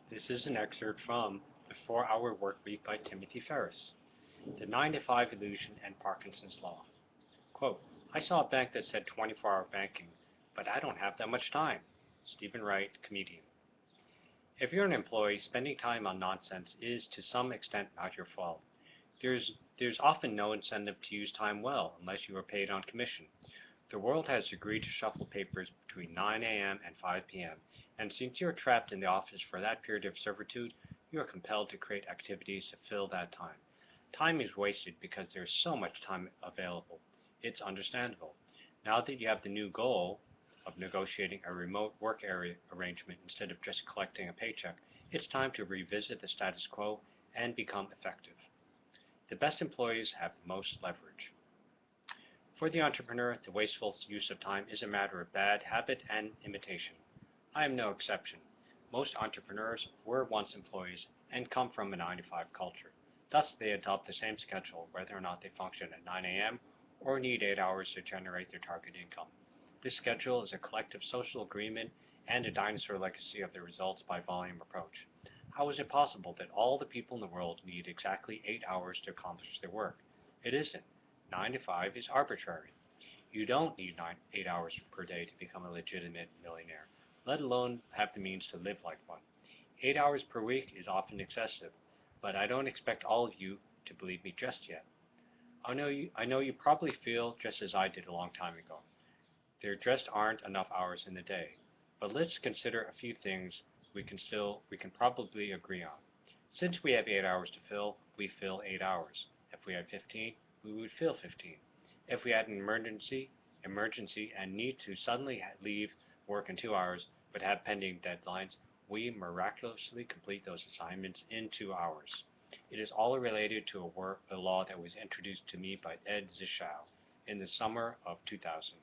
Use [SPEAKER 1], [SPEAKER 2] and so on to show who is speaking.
[SPEAKER 1] This is an excerpt from The 4-Hour Workweek by Timothy Ferris. The 9 to 5 Illusion and Parkinsons Law. Quote, I saw a bank that said 24-hour banking, but I don't have that much time. Stephen Wright, comedian. If you're an employee, spending time on nonsense is to some extent not your fault. There's often no incentive to use time well unless you are paid on commission. The world has agreed to shuffle papers between 9 a.m. and 5 p.m., and since you are trapped in the office for that period of servitude, you are compelled to create activities to fill that time. Time is wasted because there is so much time available. It's understandable. Now that you have the new goal of negotiating a remote work area arrangement instead of just collecting a paycheck, it's time to revisit the status quo and become effective. The best employees have the most leverage. For the entrepreneur, the wasteful use of time is a matter of bad habit and imitation. I am no exception. Most entrepreneurs were once employees and come from a 9 to 5 culture. Thus, they adopt the same schedule whether or not they function at 9 a.m. or need 8 hours to generate their target income. This schedule is a collective social agreement and a dinosaur legacy of the results by volume approach. How is it possible that all the people in the world need exactly 8 hours to accomplish their work? It isn't. 9 to 5 is arbitrary. You don't need 8 hours per day to become a legitimate millionaire, let alone have the means to live like one. 8 hours per week is often excessive, but I don't expect all of you to believe me just yet. I know you probably feel just as I did a long time ago. There just aren't enough hours in the day. But let's consider a few things we can probably agree on. Since we have 8 hours to fill, we fill 8 hours. If we had 15, we would fill 15. If we had an emergency and need to suddenly leave work in 2 hours but have pending deadlines, we miraculously complete those assignments in 2 hours. It is all related to a law that was introduced to me by Ed Zischow in the summer of 2000.